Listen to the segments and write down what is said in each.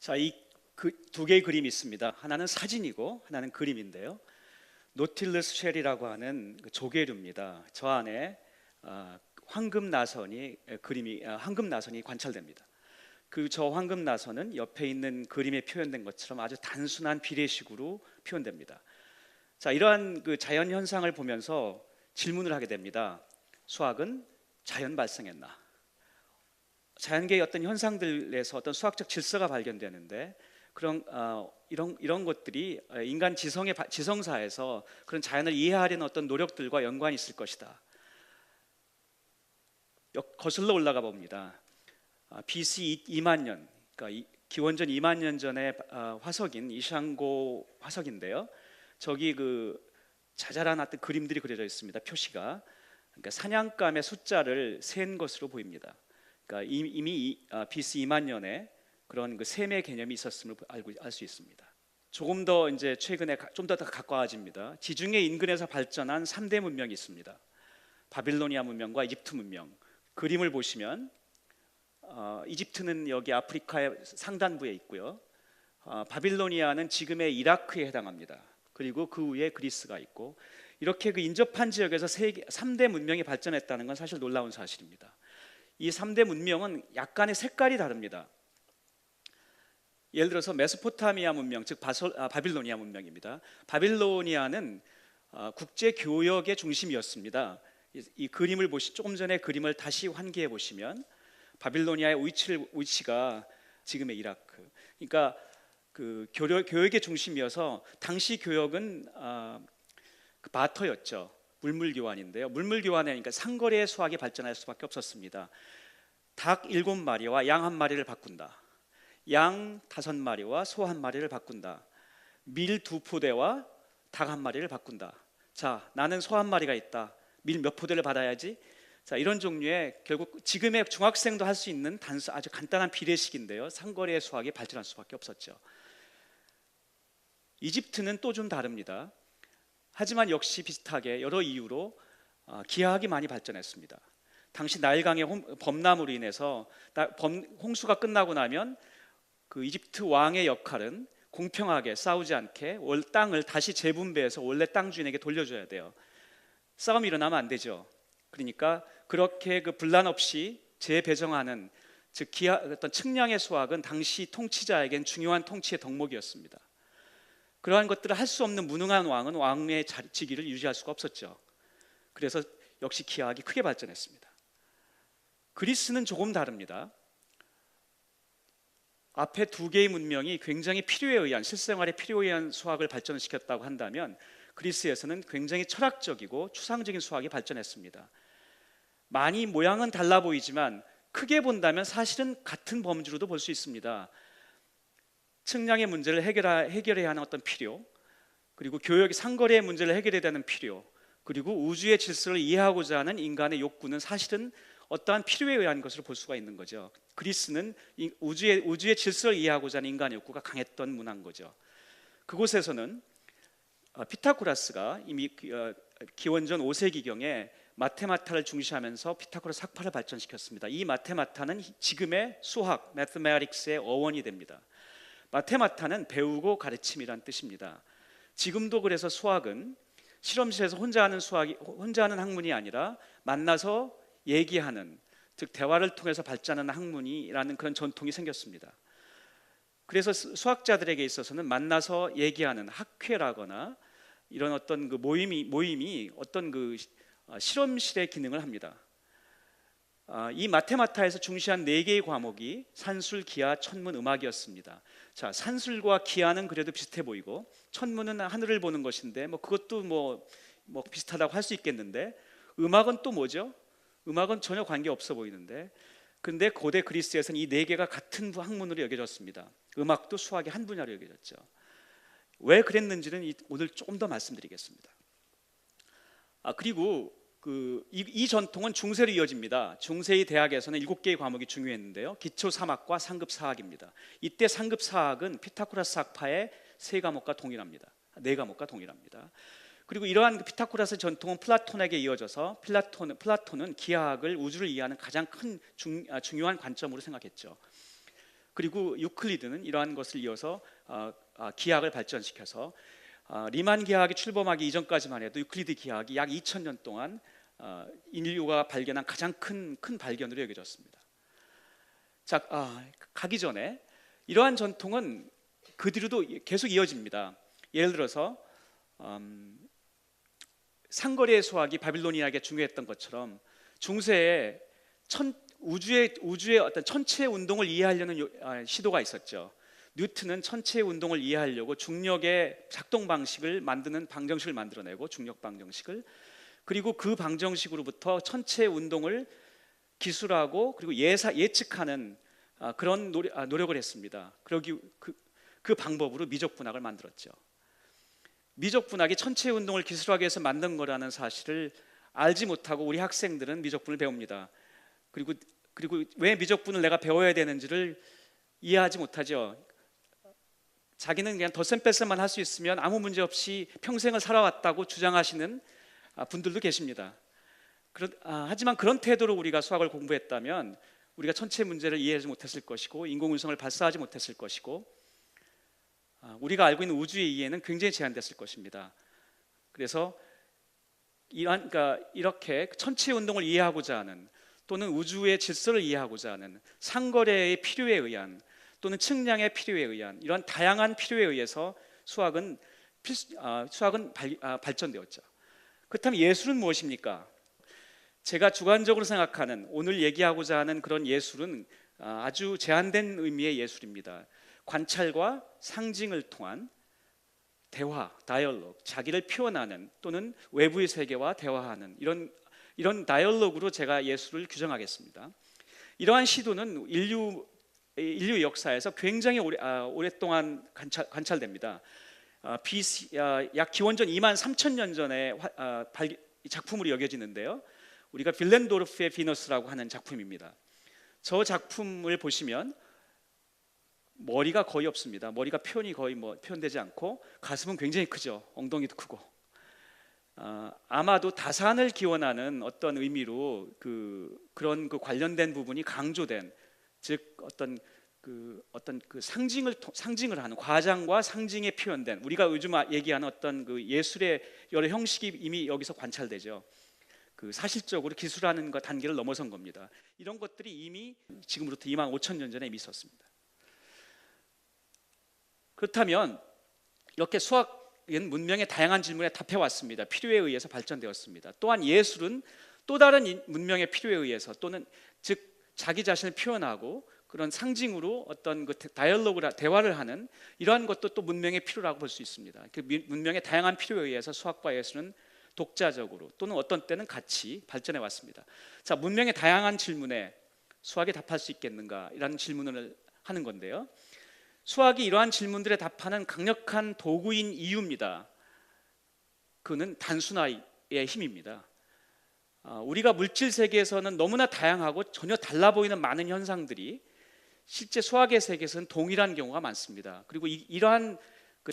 자, 이 두 개의 그림이 있습니다. 하나는 사진이고 하나는 그림인데요. 노틸러스 쉘이라고 하는 조개류입니다. 저 안에 황금 나선이 황금 나선이 관찰됩니다. 저 황금 나선은 옆에 있는 그림에 표현된 것처럼 아주 단순한 비례식으로 표현됩니다. 자, 이러한 자연 현상을 보면서 질문을 하게 됩니다. 수학은 자연 발생했나? 자연계의 어떤 현상들에서 어떤 수학적 질서가 발견되는데 이런 것들이 인간 지성사에서 그런 자연을 이해하려는 어떤 노력들과 연관이 있을 것이다. 거슬러 올라가 봅니다. BC 2만 년, 그러니까 기원전 2만 년 전의 화석인 이샹고 화석인데요. 저기 자잘한 어떤 그림들이 그려져 있습니다. 표시가. 그러니까 사냥감의 숫자를 센 것으로 보입니다. 그러니까 이미 BC 2만 년에 그런 셈의 개념이 있었음을 알 수 있습니다. 조금 더 이제 최근에 좀 더 가까워집니다. 지중해 인근에서 발전한 3대 문명이 있습니다. 바빌로니아 문명과 이집트 문명. 그림을 보시면 이집트는 여기 아프리카의 상단부에 있고요. 바빌로니아는 지금의 이라크에 해당합니다. 그리고 그 위에 그리스가 있고, 이렇게 인접한 지역에서 3대 문명이 발전했다는 건 사실 놀라운 사실입니다. 이 3대 문명은 약간의 색깔이 다릅니다. 예를 들어서 메소포타미아 문명, 즉 바빌로니아 문명입니다. 바빌로니아는 국제 교역의 중심이었습니다. 이 그림을 조금 전에 그림을 다시 환기해 보시면 바빌로니아의 위치가 지금의 이라크. 그러니까 교역의 중심이어서 당시 교역은 바터였죠. 물물 교환인데요. 물물 교환이니까 상거래 수학이 발전할 수밖에 없었습니다. 닭 7마리와 양 1마리를 바꾼다. 양 5마리와 소 1마리를 바꾼다. 밀 2포대와 닭 1마리를 바꾼다. 자, 나는 소 1마리가 있다. 밀 몇 포대를 받아야지? 자, 이런 종류의 결국 지금의 중학생도 할 수 있는 아주 간단한 비례식인데요. 상거래 수학이 발전할 수밖에 없었죠. 이집트는 또 좀 다릅니다. 하지만 역시 비슷하게 여러 이유로 기하학이 많이 발전했습니다. 당시 나일강의 범람으로 인해서 홍수가 끝나고 나면 이집트 왕의 역할은 공평하게 싸우지 않게 땅을 다시 재분배해서 원래 땅 주인에게 돌려줘야 돼요. 싸움이 일어나면 안 되죠. 그러니까 그렇게 분란 없이 재배정하는, 즉 어떤 측량의 수학은 당시 통치자에겐 중요한 통치의 덕목이었습니다. 그러한 것들을 할 수 없는 무능한 왕은 왕의 직위를 유지할 수가 없었죠. 그래서 역시 기하학이 크게 발전했습니다. 그리스는 조금 다릅니다. 앞에 두 개의 문명이 굉장히 실생활에 필요에 의한 수학을 발전시켰다고 한다면, 그리스에서는 굉장히 철학적이고 추상적인 수학이 발전했습니다. 많이 모양은 달라 보이지만 크게 본다면 사실은 같은 범주로도 볼 수 있습니다. 측량의 문제를 해결해야 하는 어떤 필요, 그리고 교역의 상거래의 문제를 해결해야 되는 필요, 그리고 우주의 질서를 이해하고자 하는 인간의 욕구는 사실은 어떠한 필요에 의한 것으로 볼 수가 있는 거죠. 그리스는 우주의 질서를 이해하고자 하는 인간의 욕구가 강했던 문화인 거죠. 그곳에서는 피타고라스가 이미 기원전 5세기경에 마테마타를 중시하면서 피타고라스 학파를 발전시켰습니다. 이 마테마타는 지금의 수학, 매스매틱스의 어원이 됩니다. 마테마타는 배우고 가르침이란 뜻입니다. 지금도 그래서 수학은 실험실에서 혼자 하는 학문이 아니라 만나서 얘기하는, 즉 대화를 통해서 발전하는 학문이라는 그런 전통이 생겼습니다. 그래서 수학자들에게 있어서는 만나서 얘기하는 학회라거나 이런 어떤 모임이 어떤 실험실의 기능을 합니다. 이 마테마타에서 중시한 4개의 과목이 산술, 기하, 천문, 음악이었습니다. 자, 산술과 기하는 그래도 비슷해 보이고, 천문은 하늘을 보는 것인데 그것도 뭐 비슷하다고 할 수 있겠는데, 음악은 또 뭐죠? 음악은 전혀 관계 없어 보이는데, 근데 고대 그리스에서는 이 4개가 같은 학문으로 여겨졌습니다. 음악도 수학의 한 분야로 여겨졌죠. 왜 그랬는지는 오늘 조금 더 말씀드리겠습니다. 그리고 이 전통은 중세로 이어집니다. 중세의 대학에서는 7개의 과목이 중요했는데요. 기초 3학과 상급 4학입니다. 이때 상급 4학은 피타고라스 학파의 3과목과 동일합니다. 4과목과 동일합니다. 그리고 이러한 피타고라스 전통은 플라톤에게 이어져서 플라톤은 기하학을, 우주를 이해하는 가장 큰 중요한 관점으로 생각했죠. 그리고 유클리드는 이러한 것을 이어서 기하학을 발전시켜서 리만 기하학이 출범하기 이전까지만 해도 유클리드 기하학이 약 2000년 동안 인류가 발견한 가장 큰 발견으로 여겨졌습니다. 자, 가기 전에 이러한 전통은 그 뒤로도 계속 이어집니다. 예를 들어서 상거리의 수학이 바빌로니아에게 중요했던 것처럼 중세에 우주의 어떤 천체의 운동을 이해하려는 시도가 있었죠. 뉴턴은 천체의 운동을 이해하려고 중력의 작동 방식을 만드는 방정식을 만들어내고, 중력 방정식을, 그리고 그 방정식으로부터 천체의 운동을 기술하고 그리고 예측하는 그런 노력을 했습니다. 그 방법으로 미적분학을 만들었죠. 미적분학이 천체의 운동을 기술하기 위해서 만든 거라는 사실을 알지 못하고 우리 학생들은 미적분을 배웁니다. 그리고 왜 미적분을 내가 배워야 되는지를 이해하지 못하죠. 자기는 그냥 덧셈 뺄셈만 할 수 있으면 아무 문제 없이 평생을 살아왔다고 주장하시는 분들도 계십니다. 하지만 그런 태도로 우리가 수학을 공부했다면 우리가 천체 문제를 이해하지 못했을 것이고, 인공위성을 발사하지 못했을 것이고, 우리가 알고 있는 우주의 이해는 굉장히 제한됐을 것입니다. 그래서 이렇게 천체 운동을 이해하고자 하는, 또는 우주의 질서를 이해하고자 하는 상거래의 필요에 의한, 또는 측량의 필요에 의한 이런 다양한 필요에 의해서 수학은 발전되었죠. 그렇다면 예술은 무엇입니까? 제가 주관적으로 생각하는, 오늘 얘기하고자 하는 그런 예술은 아주 제한된 의미의 예술입니다. 관찰과 상징을 통한 대화, 다이얼로그, 자기를 표현하는, 또는 외부의 세계와 대화하는 이런 다이얼로그로 제가 예술을 규정하겠습니다. 이러한 시도는 인류 역사에서 굉장히 오랫동안 관찰됩니다. 약 기원전 23,000년 전에 작품으로 여겨지는데요. 우리가 빌렌도르프의 비너스라고 하는 작품입니다. 저 작품을 보시면 머리가 거의 없습니다. 머리가 표현이 거의 표현되지 않고, 가슴은 굉장히 크죠. 엉덩이도 크고. 아마도 다산을 기원하는 어떤 의미로 그런 관련된 부분이 강조된, 즉 어떤 상징을 하는, 과장과 상징에 표현된, 우리가 요즘 얘기하는 어떤 예술의 여러 형식이 이미 여기서 관찰되죠. 사실적으로 기술하는 단계를 넘어선 겁니다. 이런 것들이 이미 지금부터 25,000년 전에 이미 있었습니다. 그렇다면 이렇게 수학은 문명의 다양한 질문에 답해왔습니다. 필요에 의해서 발전되었습니다. 또한 예술은 또 다른 문명의 필요에 의해서, 또는 즉 자기 자신을 표현하고 그런 상징으로 어떤 다이얼로그, 대화를 하는 이러한 것도 또 문명의 필요라고 볼 수 있습니다. 문명의 다양한 필요에 의해서 수학과 예술은 독자적으로, 또는 어떤 때는 같이 발전해 왔습니다. 자, 문명의 다양한 질문에 수학이 답할 수 있겠는가, 이라는 질문을 하는 건데요. 수학이 이러한 질문들에 답하는 강력한 도구인 이유입니다. 그는 단순화의 힘입니다. 우리가 물질 세계에서는 너무나 다양하고 전혀 달라 보이는 많은 현상들이 실제 수학의 세계에서는 동일한 경우가 많습니다. 그리고 이러한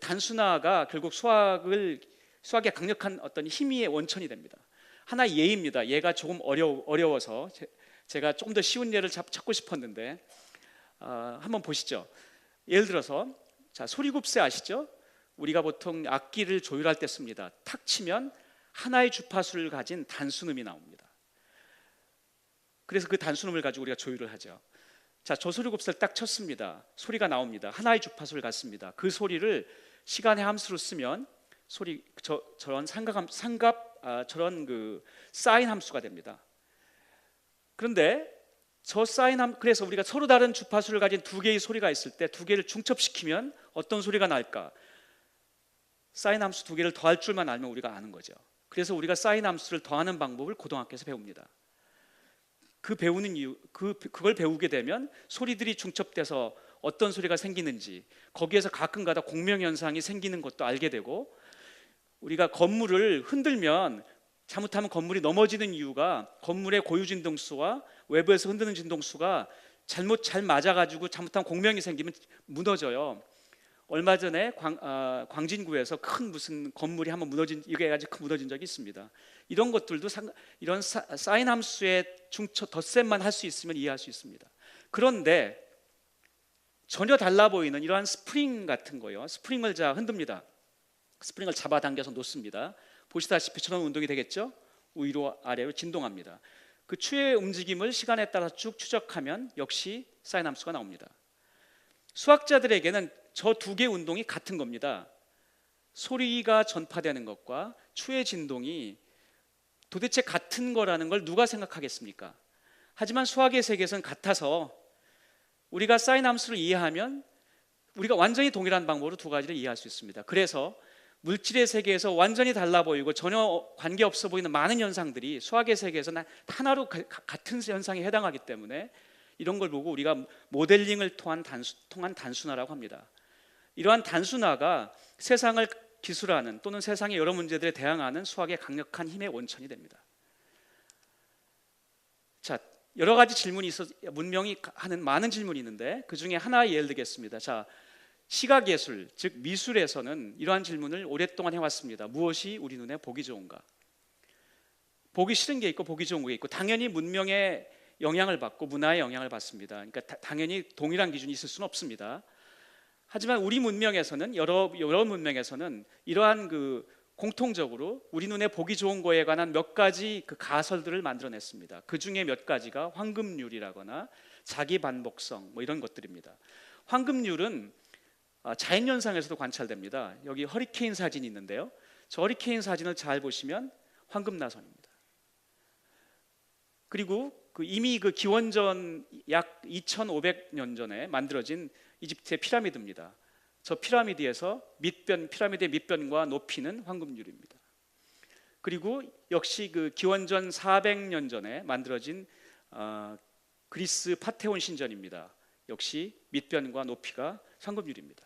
단순화가 결국 수학의 강력한 어떤 힘의 원천이 됩니다. 하나의 예입니다. 얘가 조금 어려워서 제가 조금 더 쉬운 예를 찾고 싶었는데 한번 보시죠. 예를 들어서, 자, 소리굽새 아시죠? 우리가 보통 악기를 조율할 때 씁니다. 탁 치면 하나의 주파수를 가진 단순음이 나옵니다. 그래서 그 단순음을 가지고 우리가 조율을 하죠. 자, 저 소리굽새를 딱 쳤습니다. 소리가 나옵니다. 하나의 주파수를 갖습니다. 그 소리를 시간의 함수로 쓰면 저런 저런 사인 함수가 됩니다. 그런데 그래서 우리가 서로 다른 주파수를 가진 두 개의 소리가 있을 때 두 개를 중첩시키면 어떤 소리가 날까? 사인 함수 두 개를 더할 줄만 알면 우리가 아는 거죠. 그래서 우리가 사인 함수를 더하는 방법을 고등학교에서 배웁니다. 그걸 배우게 되면 소리들이 중첩돼서 어떤 소리가 생기는지, 거기에서 가끔가다 공명현상이 생기는 것도 알게 되고, 우리가 건물을 흔들면 잘못하면 건물이 넘어지는 이유가 건물의 고유 진동수와 외부에서 흔드는 진동수가 잘 맞아가지고 잘못하면 공명이 생기면 무너져요. 얼마 전에 광진구에서 큰 무슨 건물이 한번 이게 아주 큰 무너진 적이 있습니다. 이런 것들도 이런 사인 함수의 덧셈만 할 수 있으면 이해할 수 있습니다. 그런데 전혀 달라 보이는 이러한 스프링 같은 거요. 스프링을 흔듭니다. 스프링을 잡아당겨서 놓습니다. 보시다시피 저런 운동이 되겠죠? 위로 아래로 진동합니다. 그 추의 움직임을 시간에 따라 쭉 추적하면 역시 사인 함수가 나옵니다. 수학자들에게는 저 두 개의 운동이 같은 겁니다. 소리가 전파되는 것과 추의 진동이 도대체 같은 거라는 걸 누가 생각하겠습니까? 하지만 수학의 세계에서는 같아서 우리가 사인 함수를 이해하면 우리가 완전히 동일한 방법으로 두 가지를 이해할 수 있습니다. 그래서 물질의 세계에서 완전히 달라 보이고 전혀 관계없어 보이는 많은 현상들이 수학의 세계에서는 하나로 같은 현상에 해당하기 때문에 이런 걸 보고 우리가 모델링을 통한 단순화라고 합니다. 이러한 단순화가 세상을 기술하는 또는 세상의 여러 문제들에 대항하는 수학의 강력한 힘의 원천이 됩니다. 자, 여러 가지 질문이 문명이 하는 많은 질문이 있는데 그 중에 하나 예를 들겠습니다. 자, 시각예술, 즉 미술에서는 이러한 질문을 오랫동안 해왔습니다. 무엇이 우리 눈에 보기 좋은가? 보기 싫은 게 있고 보기 좋은 게 있고 당연히 문명의 영향을 받고 문화의 영향을 받습니다. 그러니까 당연히 동일한 기준이 있을 수는 없습니다. 하지만 우리 문명에서는 여러 문명에서는 이러한 공통적으로 우리 눈에 보기 좋은 거에 관한 몇 가지 가설들을 만들어냈습니다. 그 중에 몇 가지가 황금률이라거나 자기 반복성 이런 것들입니다. 황금률은 자연현상에서도 관찰됩니다. 여기 허리케인 사진이 있는데요. 저 허리케인 사진을 잘 보시면 황금나선입니다. 그리고 이미 기원전 약 2500년 전에 만들어진 이집트의 피라미드입니다. 저 피라미드에서 피라미드의 밑변과 높이는 황금률입니다. 그리고 역시 기원전 400년 전에 만들어진 그리스 파테온 신전입니다. 역시 밑변과 높이가 황금률입니다.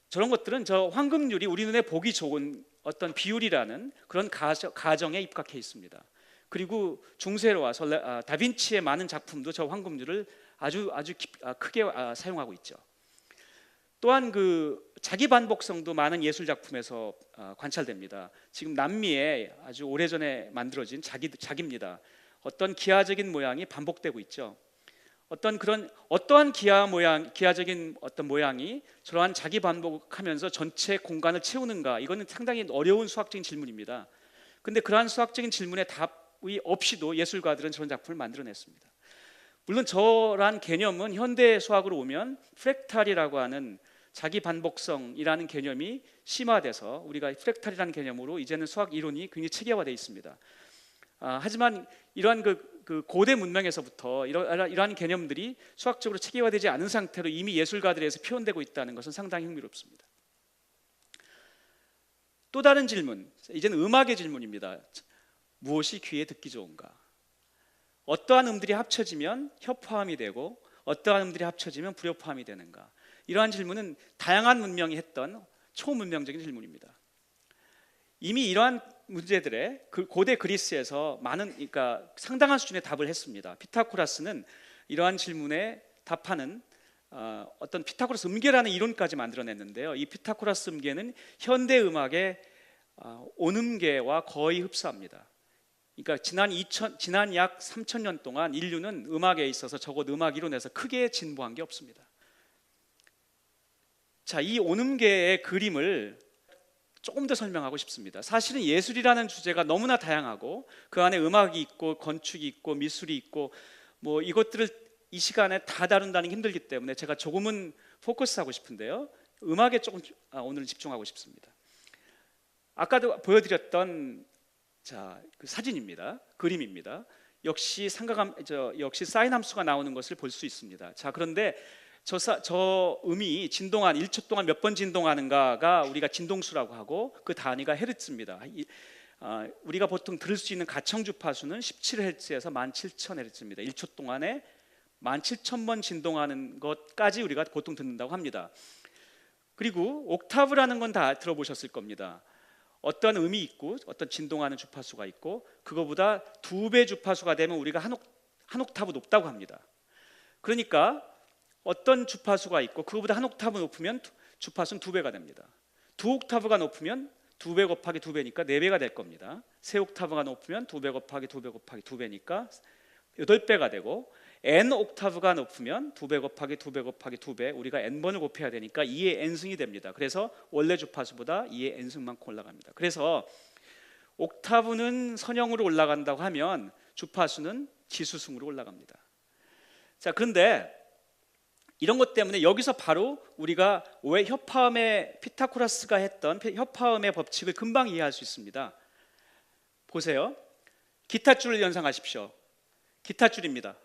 저런 것들은 저 황금률이 우리 눈에 보기 좋은 어떤 비율이라는 그런 가정에 입각해 있습니다. 그리고 중세로 와서 다빈치의 많은 작품도 저 황금률을 아주 크게 사용하고 있죠. 또한 자기 반복성도 많은 예술 작품에서 관찰됩니다. 지금 남미에 아주 오래전에 만들어진 자기입니다. 어떤 기하적인 모양이 반복되고 있죠. 어떠한 기하적인 어떤 모양이 저러한 자기 반복하면서 전체 공간을 채우는가? 이거는 상당히 어려운 수학적인 질문입니다. 근데 그러한 수학적인 질문에 답이 없이도 예술가들은 저런 작품을 만들어냈습니다. 물론 저러한 개념은 현대 수학으로 오면 프랙탈이라고 하는 자기 반복성이라는 개념이 심화돼서 우리가 프랙탈이라는 개념으로 이제는 수학 이론이 굉장히 체계화되어 있습니다. 하지만 이러한 고대 문명에서부터 이러한 개념들이 수학적으로 체계화되지 않은 상태로 이미 예술가들에서 표현되고 있다는 것은 상당히 흥미롭습니다. 또 다른 질문, 이제는 음악의 질문입니다. 무엇이 귀에 듣기 좋은가? 어떠한 음들이 합쳐지면 협화음이 되고 어떠한 음들이 합쳐지면 불협화음이 되는가? 이러한 질문은 다양한 문명이 했던 초문명적인 질문입니다. 이미 이러한 문제들에 고대 그리스에서 그러니까 상당한 수준의 답을 했습니다. 피타고라스는 이러한 질문에 답하는 어떤 피타고라스 음계라는 이론까지 만들어냈는데요. 이 피타고라스 음계는 현대 음악의 온음계와 거의 흡사합니다. 그러니까 지난 약 3000년 동안 인류는 음악에 있어서 적어도 음악 이론에서 크게 진보한 게 없습니다. 자, 이 온음계의 그림을 조금 더 설명하고 싶습니다. 사실은 예술이라는 주제가 너무나 다양하고 그 안에 음악이 있고 건축이 있고 미술이 있고 이것들을 이 시간에 다 다룬다는 게 힘들기 때문에 제가 조금은 포커스하고 싶은데요. 음악에 조금 오늘 집중하고 싶습니다. 아까도 보여드렸던 사진입니다. 그림입니다. 역시 역시 사인 함수가 나오는 것을 볼 수 있습니다. 자, 그런데 저 음이 1초 동안 몇 번 진동하는가가 우리가 진동수라고 하고 그 단위가 헤르츠입니다. 우리가 보통 들을 수 있는 가청 주파수는 17Hz에서 17,000Hz입니다. 1초 동안에 17,000번 진동하는 것까지 우리가 보통 듣는다고 합니다. 그리고 옥타브라는 건 다 들어보셨을 겁니다. 어떤 음이 있고 어떤 진동하는 주파수가 있고 그거보다 2배 주파수가 되면 우리가 한 옥타브 높다고 합니다. 그러니까 어떤 주파수가 있고 그거보다 한 옥타브 높으면 주파수는 2배가 됩니다. 2옥타브가 높으면 2배 곱하기 2배니까 4배가 될 겁니다. 3옥타브가 높으면 2배 곱하기 2배 곱하기 2배니까 8배가 되고 n 옥타브가 높으면 2배 곱하기 2배 곱하기 2배 우리가 n번을 곱해야 되니까 2의 n승이 됩니다. 그래서 원래 주파수보다 2의 n승만큼 올라갑니다. 그래서 옥타브는 선형으로 올라간다고 하면 주파수는 지수승으로 올라갑니다. 자, 그런데 이런 것 때문에 여기서 바로 우리가 왜 협화음의 피타고라스가 했던 협화음의 법칙을 금방 이해할 수 있습니다. 보세요. 기타줄을 연상하십시오. 기타줄입니다.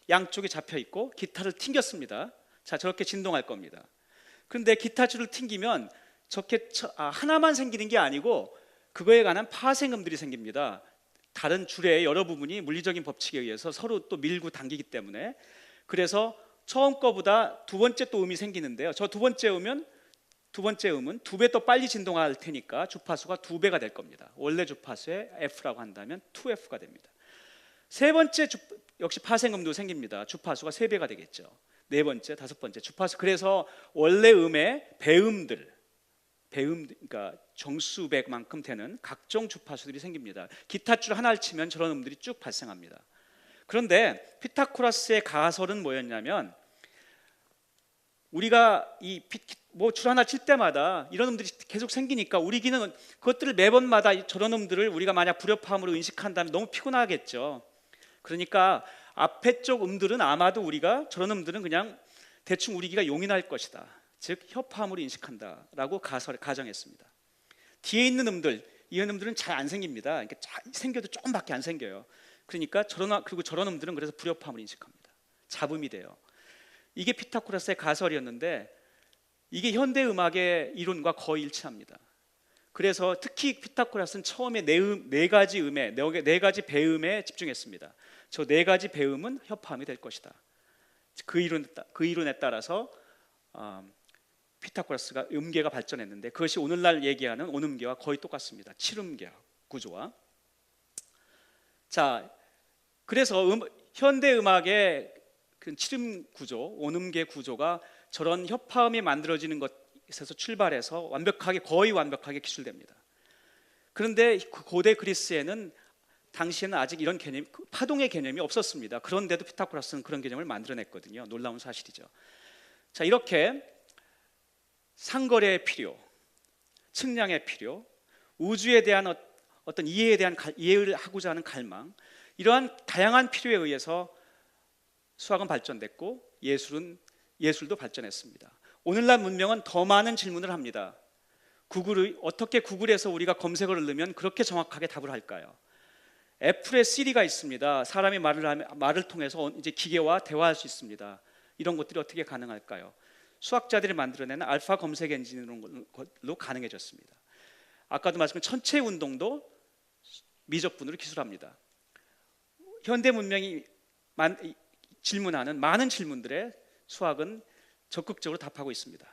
양쪽이 잡혀 있고 기타를 튕겼습니다. 자, 저렇게 진동할 겁니다. 그런데 기타줄을 튕기면 저렇게 하나만 생기는 게 아니고 그거에 관한 파생음들이 생깁니다. 다른 줄의 여러 부분이 물리적인 법칙에 의해서 서로 또 밀고 당기기 때문에. 그래서 처음 거보다 두 번째 또 음이 생기는데요. 저 두 번째 음은 2배 더 빨리 진동할 테니까 주파수가 2배가 될 겁니다. 원래 주파수의 F라고 한다면 2F가 됩니다. 세 번째 역시 파생음도 생깁니다. 주파수가 3배가 되겠죠. 네 번째, 다섯 번째 주파수. 그래서 원래 음의 배음들, 그러니까 정수백만큼 되는 각종 주파수들이 생깁니다. 기타줄 하나를 치면 저런 음들이 쭉 발생합니다. 그런데 피타고라스의 가설은 뭐였냐면 우리가 줄 하나 칠 때마다 이런 음들이 계속 생기니까 우리 귀는 그것들을 매번마다 저런 음들을 우리가 만약 불협화음으로 인식한다면 너무 피곤하겠죠. 그러니까 앞에 쪽 음들은 아마도 우리가 저런 음들은 그냥 대충 우리 귀가 용인할 것이다. 즉 협화음으로 인식한다라고 가정했습니다. 뒤에 있는 음들, 이런 음들은 잘 안 생깁니다. 그러니까 생겨도 조금밖에 안 생겨요. 그러니까 그리고 저런 음들은 그래서 불협화음으로 인식합니다. 잡음이 돼요. 이게 피타고라스의 가설이었는데 이게 현대 음악의 이론과 거의 일치합니다. 그래서 특히 피타고라스는 처음에 네 가지 배음에 집중했습니다. 저 네 가지 배음은 협화음이 될 것이다. 그 이론에 따라서 피타고라스가 음계가 발전했는데 그것이 오늘날 얘기하는 온음계와 거의 똑같습니다. 7음계 구조와. 자, 그래서 현대 음악의 그 7음 구조, 온음계 구조가 저런 협화음이 만들어지는 것에서 출발해서 거의 완벽하게 기술됩니다. 그런데 고대 그리스에는 당시에는 아직 이런 파동의 개념이 없었습니다. 그런데도 피타고라스는 그런 개념을 만들어냈거든요. 놀라운 사실이죠. 자, 이렇게 상거래의 필요, 측량의 필요, 우주에 대한 어떤 이해를 하고자 하는 갈망, 이러한 다양한 필요에 의해서 수학은 발전됐고 예술도 발전했습니다. 오늘날 문명은 더 많은 질문을 합니다. 어떻게 구글에서 우리가 검색어를 넣으면 그렇게 정확하게 답을 할까요? 애플의 시리가 있습니다. 사람이 말을 통해서 이제 기계와 대화할 수 있습니다. 이런 것들이 어떻게 가능할까요? 수학자들이 만들어내는 알파 검색 엔진으로 가능해졌습니다. 아까도 말씀드린 천체 운동도 미적분으로 기술합니다. 현대 문명이 질문하는 많은 질문들에 수학은 적극적으로 답하고 있습니다.